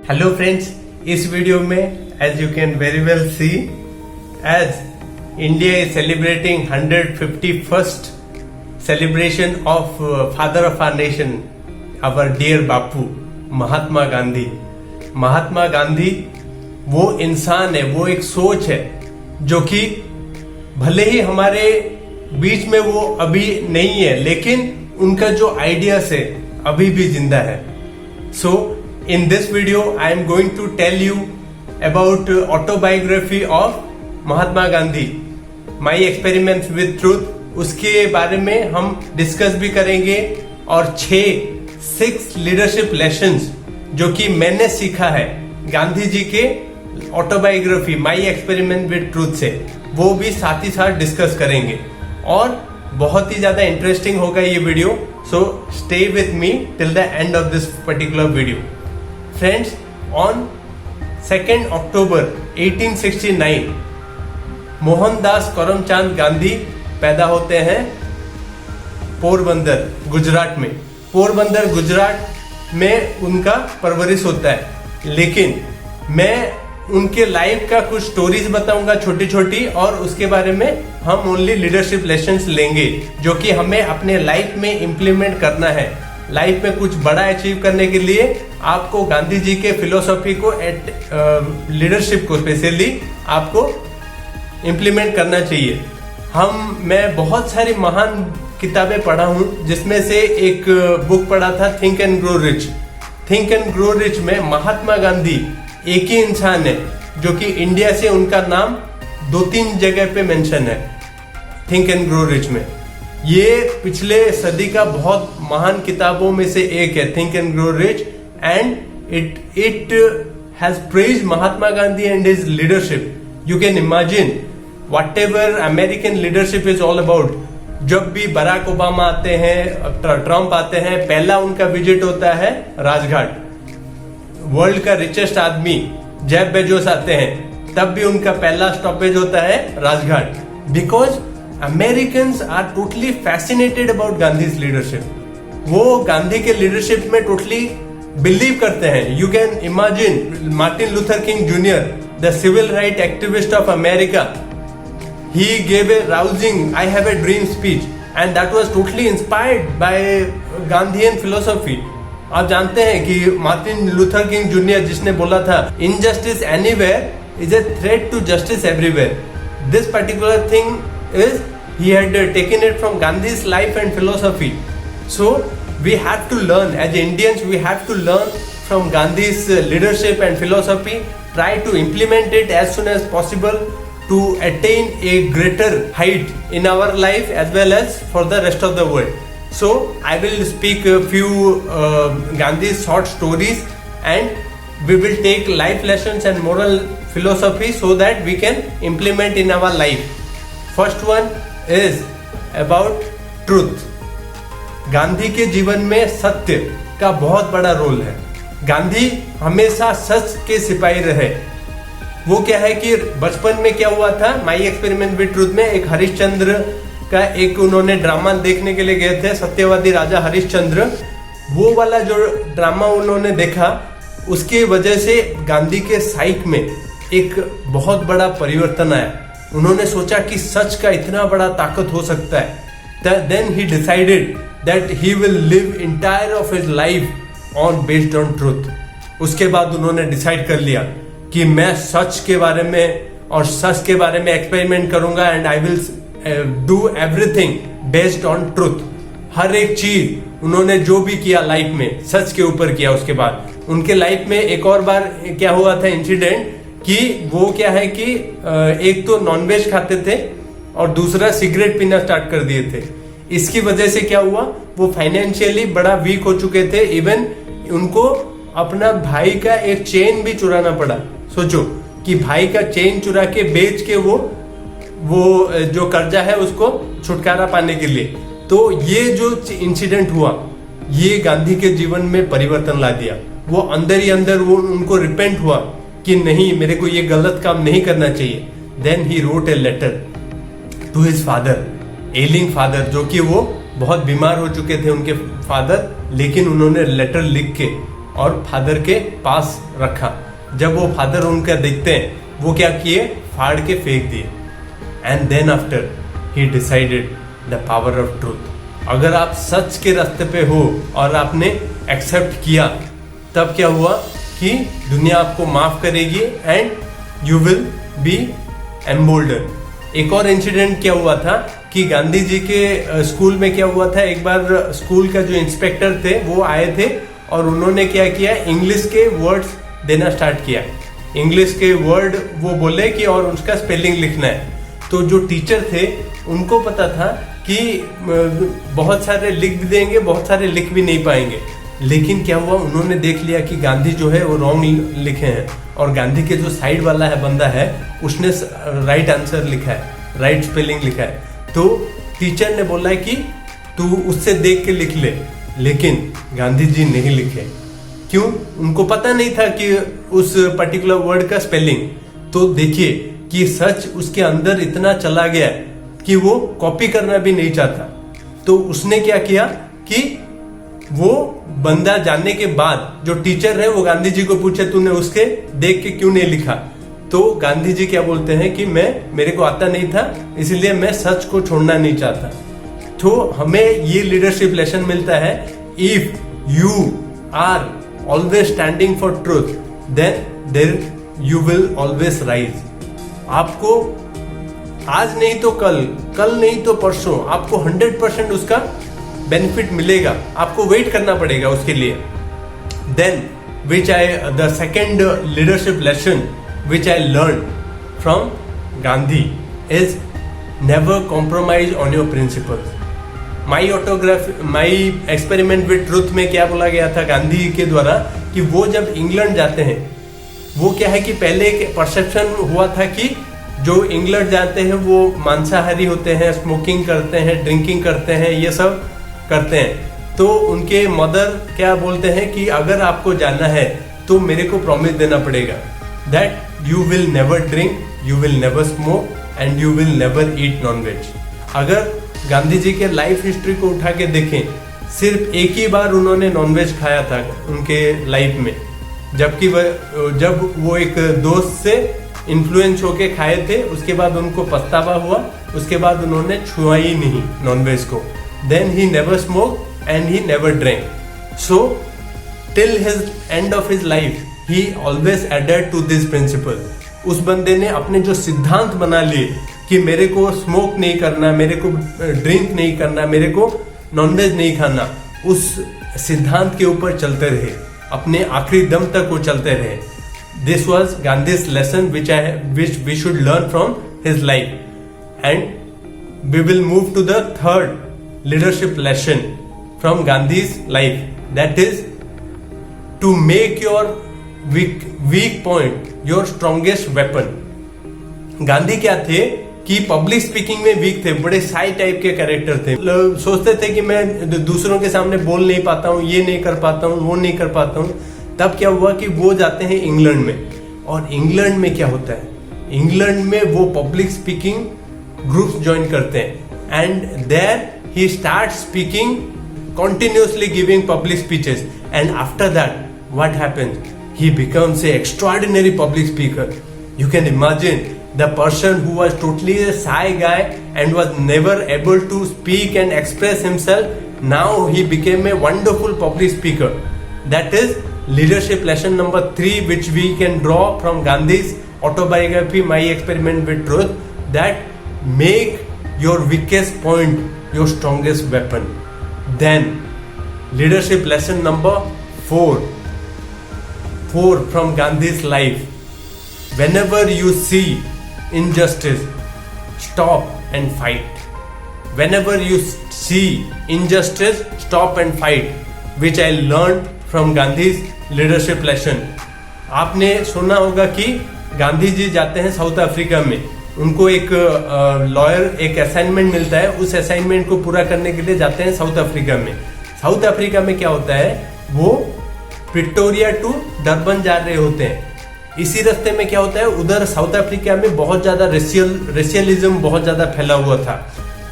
Hello friends, इस video में as you can very well see as India is celebrating 151st celebration of father of our nation, our dear Bapu Mahatma Gandhi. Mahatma Gandhi वो इंसान है, वो एक सोच है जो कि भले ही हमारे बीच में वो अभी नहीं है, लेकिन उनका जो आइडियाज है अभी भी जिंदा है। So in this video I am going to tell you about autobiography of Mahatma Gandhi, my experiments with truth. उसके बारे में हम डिस्कस भी करेंगे और 6 लीडरशिप लेसन्स जो कि मैंने सीखा है गांधी जी के autobiography my experiment with truth से, वो भी साथ ही साथ डिस्कस करेंगे और बहुत ही ज्यादा इंटरेस्टिंग होगा ये video. So stay with me till the end of this particular video. Friends, on 2 अक्टूबर 1869 मोहनदास करमचंद गांधी पैदा होते हैं पोरबंदर गुजरात में। पोरबंदर गुजरात में उनका परवरिश होता है, लेकिन मैं उनके लाइफ का कुछ स्टोरीज बताऊंगा छोटी छोटी, और उसके बारे में हम ओनली लीडरशिप लेसन्स लेंगे जो कि हमें अपने लाइफ में इंप्लीमेंट करना है। लाइफ में कुछ बड़ा अचीव करने के लिए आपको गांधी जी के फिलोसॉफी को लीडरशिप को स्पेशली आपको इंप्लीमेंट करना चाहिए। मैं बहुत सारी महान किताबें पढ़ा हूं, जिसमें से एक बुक पढ़ा था think and grow rich. Think and grow rich में महात्मा गांधी एक ही इंसान है जो कि इंडिया से उनका नाम 2-3 जगह पे मेंशन है थिंक एंड ग्रो रिच में। ये पिछले सदी का बहुत महान किताबों में से एक है think and grow rich, and it has praised Mahatma Gandhi and his leadership. You can imagine what ever American leadership is all about. जब भी बराक ओबामा आते हैं, ट्रंप आते हैं, पहला उनका विजिट होता है राजघाट। वर्ल्ड का रिचेस्ट आदमी जेफ बेजोस आते हैं, तब भी उनका पहला स्टॉपेज होता है Rajghat, because Americans are totally fascinated about Gandhi's leadership. वो गांधी के लीडरशिप में टोटली बिलीव करते हैं। You can imagine Martin Luther King junior, the civil right activist of America, he gave a rousing I have a dream speech, and that was totally inspired by Gandhian philosophy। आप जानते हैं कि Martin Luther King junior जिसने बोला था injustice anywhere is a threat to justice everywhere. This particular thing is he had taken it from Gandhi's life and philosophy। So we have to learn, as Indians we have to learn from Gandhi's leadership and philosophy, try to implement it as soon as possible to attain a greater height in our life as well as for the rest of the world. So I will speak a few Gandhi's short stories, and we will take life lessons and moral philosophy so that we can implement in our life. First one is about truth। Gandhi के जीवन में सत्य का बहुत बड़ा role है। गांधी हमेशा सच के सिपाही रहे। वो क्या है कि बचपन में क्या हुआ था, माई एक्सपेरिमेंट विद ट्रूथ में एक हरिश्चंद्र का एक उन्होंने ड्रामा देखने के लिए गए थे, सत्यवादी राजा हरिश्चंद्र। वो वाला जो ड्रामा उन्होंने देखा, उसकी वजह से गांधी के साइक में एक बहुत बड़ा परिवर्तन आया। उन्होंने सोचा कि सच का इतना बड़ा ताकत हो सकता है। Then he decided that he will live entire of his life on based on truth. उसके बाद उन्होंने डिसाइड कर लिया कि मैं सच के बारे में और सच के बारे में एक्सपेरिमेंट करूंगा, and I will do everything based on truth. हर एक चीज उन्होंने जो भी किया लाइफ में सच के ऊपर किया। उसके बाद उनके लाइफ में एक और बार क्या हुआ था इंसिडेंट, कि वो क्या है कि एक तो नॉनवेज खाते थे और दूसरा सिगरेट पीना स्टार्ट कर दिए थे। इसकी वजह से क्या हुआ, वो फाइनेंशियली बड़ा वीक हो चुके थे। इवन उनको अपना भाई का एक चेन भी चुराना पड़ा। सोचो कि भाई का चेन चुरा के बेच के वो जो कर्जा है उसको छुटकारा पाने के लिए। तो ये जो इंसिडेंट हुआ, ये गांधी के जीवन में परिवर्तन ला दिया। वो अंदर ही अंदर वो उनको रिपेंट हुआ कि नहीं, मेरे को ये गलत काम नहीं करना चाहिए। Then he wrote a letter to his father, ailing father, जो कि वो बहुत बीमार हो चुके थे उनके फादर, लेकिन उन्होंने लेटर लिख के और फादर के पास रखा। जब वो फादर उनका देखते हैं, वो क्या किए, फाड़ के फेंक दिए। And then after he decided the power of truth. अगर आप सच के रास्ते पे हो और आपने एक्सेप्ट किया, तब क्या हुआ कि दुनिया आपको माफ करेगी and you will be embolden. एक और इंसिडेंट क्या हुआ था कि गांधी जी के स्कूल में क्या हुआ था, एक बार स्कूल का जो इंस्पेक्टर थे वो आए थे और उन्होंने क्या किया, इंग्लिश के वर्ड्स देना स्टार्ट किया। इंग्लिश के वर्ड वो बोले कि और उसका स्पेलिंग लिखना है। तो जो टीचर थे उनको पता था कि बहुत सारे लिख भी देंगे, बहुत सारे लिख भी नहीं पाएंगे। लेकिन क्या हुआ, उन्होंने देख लिया कि गांधी जो है वो रॉन्ग लिखे हैं और गांधी के जो साइड वाला है बंदा है उसने राइट आंसर लिखा है, राइट स्पेलिंग लिखा है। तो टीचर ने बोला कि तू उससे देख के लिख ले, लेकिन गांधी जी नहीं लिखे। क्यों? उनको पता नहीं था कि उस पर्टिकुलर वर्ड का स्पेलिंग। तो देखिए कि सच उसके अंदर इतना चला गया कि वो कॉपी करना भी नहीं चाहता। तो उसने क्या किया कि वो बंदा जानने के बाद जो टीचर है वो गांधी जी को पूछे तूने उसके देख के क्यों नहीं लिखा। तो गांधी जी क्या बोलते हैं कि मेरे को आता नहीं था, इसलिए मैं सच को छोड़ना नहीं चाहता। तो हमें ये लीडरशिप लेसन मिलता है, if you are always standing for truth then there you will always rise. आपको आज नहीं तो कल नहीं तो परसों आपको 100% उसका बेनिफिट मिलेगा। आपको वेट करना पड़ेगा उसके लिए। Then the second leadership lesson which I learned from Gandhi is never compromise on your principles. My experiment with truth में क्या बोला गया था गांधी के द्वारा कि वो जब इंग्लैंड जाते हैं, वो क्या है कि पहले एक परसेप्शन हुआ था कि जो इंग्लैंड जाते हैं वो मांसाहारी होते हैं, स्मोकिंग करते हैं, ड्रिंकिंग करते हैं, ये सब करते हैं। तो उनके मदर क्या बोलते हैं कि अगर आपको जाना है तो मेरे को प्रॉमिस देना पड़ेगा that you will never drink, you will never smoke and you will never eat non-veg। अगर गांधी जी के लाइफ हिस्ट्री को उठा के देखें, सिर्फ एक ही बार उन्होंने नॉनवेज खाया था उनके लाइफ में, जबकि जब वो एक दोस्त से इन्फ्लुएंस होके खाए थे, उसके बाद उनको पछतावा हुआ, उसके बाद उन्होंने छुआ ही नहीं नॉनवेज को। Then he never smoke and he never drink. So till his end of his life he always adhered to this principle। उस बंदे ने अपने जो सिद्धांत बना लिए कि मेरे को स्मोक नहीं करना, मेरे को ड्रिंक नहीं करना, मेरे को नॉनवेज नहीं खाना, उस सिद्धांत के ऊपर चलते रहे, अपने आखिरी दम तक वो चलते रहे। This was Gandhi's lesson which we should learn from his life. And we will move to the third leadership lesson from Gandhi's life, that is to make your weak point your strongest weapon। Gandhi क्या थे कि public speaking में week थे, बड़े Sai type के character थे। सोचते थे कि मैं दूसरों के सामने बोल नहीं पाता हूँ, ये नहीं कर पाता हूँ, वो नहीं कर पाता हूँ। तब क्या हुआ कि वो जाते हैं इंग्लैंड में, और इंग्लैंड में क्या होता है, इंग्लैंड में वो पब्लिक स्पीकिंग ग्रुप्स ज्वाइन करते हैं and there he start speaking continuously giving public speeches, and after that what happens, he becomes an extraordinary public speaker। You can imagine the person who was totally a shy guy and was never able to speak and express himself, now he became a wonderful public speaker। That is leadership lesson number 3 which we can draw from Gandhi's autobiography My Experiment with Truth, that make your weakest point your strongest weapon। Then leadership lesson number 4 from Gandhi's life, whenever you see injustice, stop and fight। Whenever you see injustice, stop and fight, which I learned from Gandhi's leadership lesson। आपने सुना होगा कि गांधी जी जाते हैं south Africa में, उनको एक lawyer एक असाइनमेंट मिलता है, उस असाइनमेंट को पूरा करने के लिए जाते हैं साउथ अफ्रीका में। साउथ अफ्रीका में क्या होता है, वो प्रिटोरिया टू डरबन जा रहे होते हैं। इसी रास्ते में क्या होता है, उधर साउथ अफ्रीका में बहुत ज्यादा रेशियलिज्म बहुत ज्यादा फैला हुआ था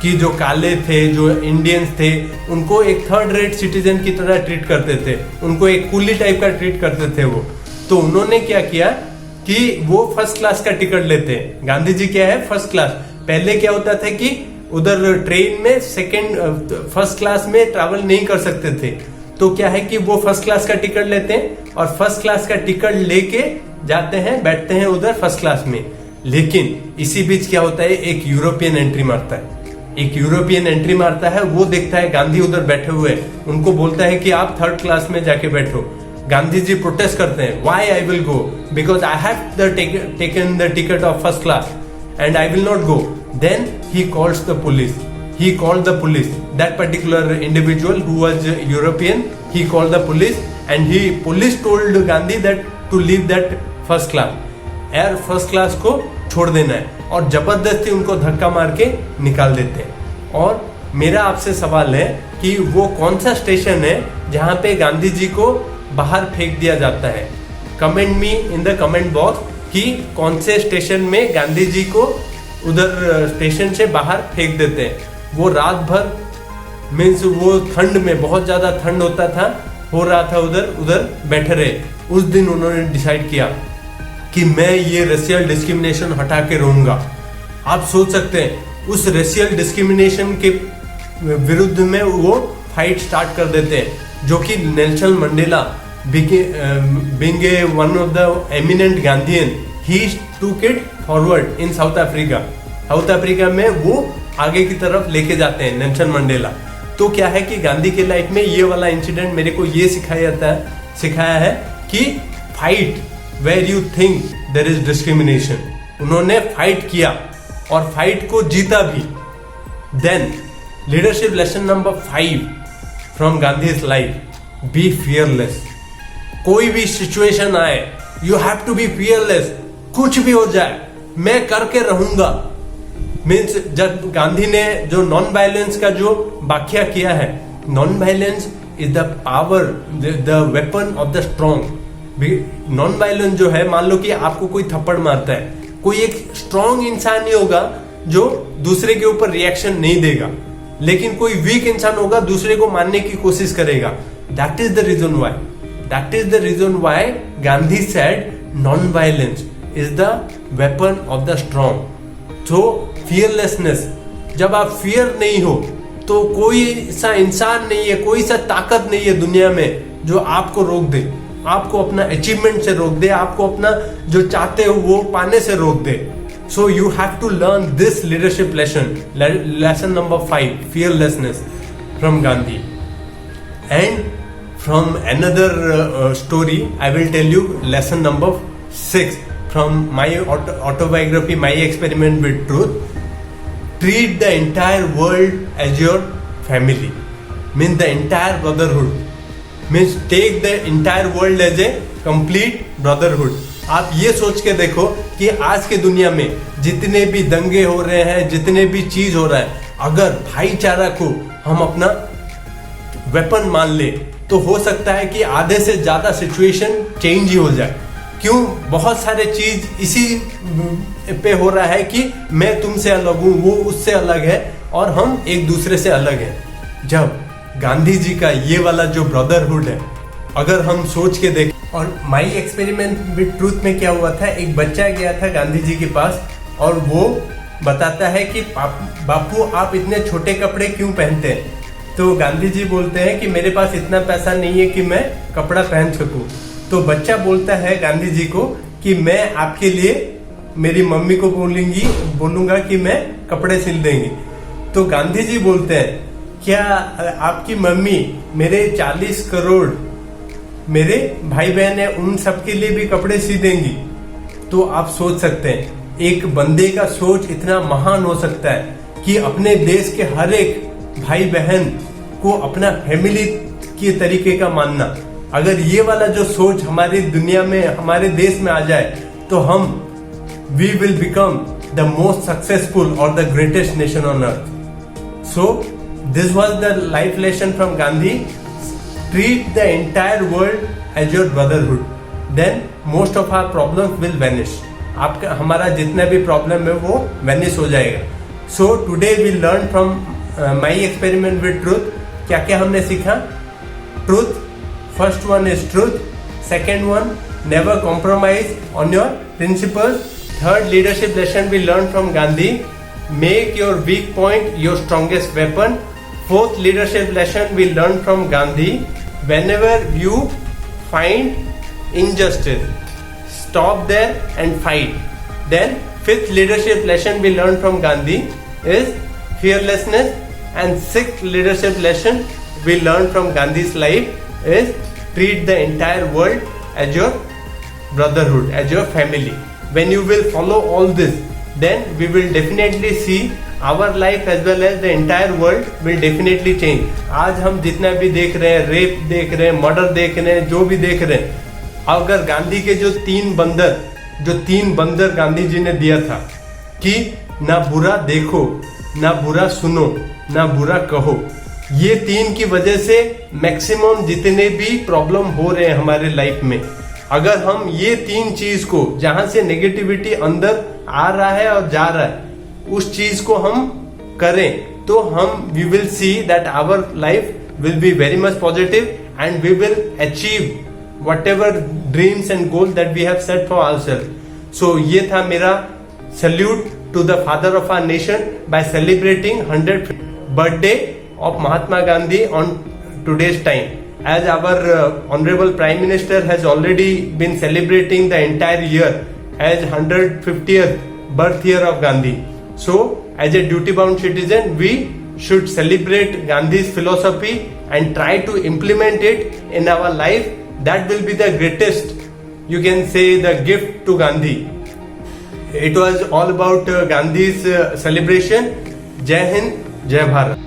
कि जो काले थे, जो इंडियंस थे, उनको एक थर्ड रेट सिटीजन की तरह ट्रीट करते थे, उनको एक कूली टाइप का ट्रीट करते थे वो। तो उन्होंने क्या किया कि वो फर्स्ट क्लास का टिकट लेते हैं। गांधी जी क्या है, फर्स्ट क्लास। पहले क्या होता था कि उधर ट्रेन में फर्स्ट क्लास में ट्रैवल नहीं कर सकते थे, तो क्या है कि वो फर्स्ट क्लास का टिकट लेते हैं और फर्स्ट क्लास का टिकट लेके जाते हैं, बैठते हैं उधर फर्स्ट क्लास में। लेकिन इसी बीच क्या होता है, एक यूरोपियन एंट्री मारता है। एक यूरोपियन एंट्री मारता है, वो देखता है गांधी उधर बैठे हुए, उनको बोलता है कि आप थर्ड क्लास में जाके बैठो। गांधी जी प्रोटेस्ट करते हैं, why I will go, because I have taken the ticket of first class and I will not go. Then he calls the police. He called the police. That particular individual who was European, he called the police and police told Gandhi that to leave that first class. Air first class को छोड़ देना है और जबरदस्ती उनको धक्का मार के निकाल देते हैं। और मेरा आपसे सवाल है कि वो कौन सा स्टेशन है जहां पे गांधी जी को बाहर फेंक दिया जाता है। Comment me in the comment box कि कौन से स्टेशन में गांधी जी को उधर स्टेशन से बाहर फेंक देते हैं। वो रात भर मीन्स वो ठंड में, बहुत ज्यादा ठंड होता था, हो रहा था उधर बैठे रहे। उस दिन उन्होंने डिसाइड किया कि मैं ये रेशियल डिस्क्रिमिनेशन हटा के रहूंगा। आप सोच सकते हैं उस रेशियल डिस्क्रिमिनेशन के विरुद्ध में वो फाइट स्टार्ट कर देते हैं, जो कि Nelson Mandela being one of the eminent Gandhian, he took it forward in South Africa. South Africa में वो आगे की तरफ लेके जाते हैं नेल्सन मंडेला। तो क्या है कि गांधी के लाइफ में ये वाला इंसिडेंट मेरे को ये सिखाया है कि fight where you think there is discrimination. उन्होंने फाइट किया और फाइट को जीता भी। Then leadership lesson number 5 from Gandhi's life, be fearless. कोई भी सिचुएशन आए, you have to be fearless. कुछ भी हो जाए मैं करके रहूंगा। मीन्स जब गांधी ने जो नॉन वायलेंस का जो व्याख्या किया है, non violence is the power, the weapon of the strong. Non violence जो है, मान लो कि आपको कोई थप्पड़ मारता है, कोई एक स्ट्रॉन्ग इंसान ही होगा जो दूसरे के ऊपर रिएक्शन नहीं देगा, लेकिन कोई वीक इंसान होगा दूसरे को मारने की कोशिश करेगा। That is the reason why Gandhi said non violence is the weapon of the strong. तो फियरलेसनेस, जब आप फियर नहीं हो तो कोई सा इंसान नहीं है, कोई सा ताकत नहीं है दुनिया में जो आपको रोक दे, आपको अपना अचीवमेंट से रोक दे, आपको अपना जो चाहते हो वो पाने से रोक दे। So you have to learn this leadership lesson number 5, fearlessness from Gandhi. And from another story I will tell you lesson number 6 from my autobiography, My Experiment with Truth. Treat the entire world as your family. Means the entire brotherhood. Means take the entire world as a complete brotherhood. आप ये सोच के देखो कि आज के दुनिया में जितने भी दंगे हो रहे हैं, जितने भी चीज हो रहा है, अगर भाईचारा को हम अपना वेपन मान ले तो हो सकता है कि आधे से ज्यादा सिचुएशन चेंज ही हो जाए। क्यों? बहुत सारे चीज इसी पे हो रहा है कि मैं तुमसे अलग हूं, वो उससे अलग है और हम एक दूसरे से अलग हैं। जब गांधी जी का ये वाला जो ब्रदरहुड है, अगर हम सोच के देखें, और माई एक्सपेरिमेंट विद ट्रूथ में क्या हुआ था, एक बच्चा गया था गांधी जी के पास और वो बताता है कि बापू आप इतने छोटे कपड़े क्यों पहनते हैं। तो गांधी जी बोलते हैं कि मेरे पास इतना पैसा नहीं है कि मैं कपड़ा पहन सकूं। तो बच्चा बोलता है गांधी जी को कि मैं आपके लिए मेरी मम्मी को बोलूंगा कि मैं कपड़े सिल देंगी। तो गांधी जी बोलते हैं क्या आपकी मम्मी मेरे 40 करोड़ मेरे भाई बहन है उन सबके लिए भी कपड़े सी देंगी? तो आप सोच सकते हैं एक बंदे का सोच इतना महान हो सकता है कि अपने देश के हर एक भाई बहन को अपना फैमिली के तरीके का मानना। अगर ये वाला जो सोच हमारी दुनिया में, हमारे देश में आ जाए तो हम we will become the most successful और the greatest nation on earth. So this was the life lesson from Gandhi. Treat the entire world as your brotherhood, then most of our problem will vanish. आपका हमारा जितना भी problem है वो vanish हो जाएगा। So today we learn from my experiment with truth. क्या क्या हमने सीखा? Truth. First one is truth. Second one, never compromise on your principles. Third leadership lesson we learned from Gandhi. Make your weak point your strongest weapon. Fourth leadership lesson we learned from Gandhi. Whenever you find injustice, stop there and fight. Then fifth leadership lesson we learned from Gandhi is fearlessness. And sixth leadership lesson we learned from Gandhi's life is treat the entire world as your brotherhood, as your family. When you will follow all this, then we will definitely see our life as well as the entire world will definitely change. आज हम जितना भी देख रहे हैं, rape देख रहे हैं, मर्डर देख रहे हैं, जो भी देख रहे हैं, अगर गांधी के जो तीन बंदर गांधी जी ने दिया था कि ना बुरा देखो, ना बुरा सुनो, ना बुरा कहो, ये तीन की वजह से मैक्सिमम जितने भी प्रॉब्लम हो रहे हैं हमारे लाइफ में, अगर हम ये तीन चीज को, जहां से नेगेटिविटी अंदर आ रहा है और जा रहा है, उस चीज को हम करें तो हम we will see that our life will be very much positive and we will achieve whatever dreams and goal that we have set for ourself. So ये था मेरा salute to the father of our nation by celebrating 100th birthday of Mahatma Gandhi on today's time. As our Honorable Prime Minister has already been celebrating the entire year as 150th birth year of Gandhi. So, as a duty-bound citizen, we should celebrate Gandhi's philosophy and try to implement it in our life. That will be the greatest, you can say, the gift to Gandhi. It was all about Gandhi's celebration. Jai Hind, Jai Bharat.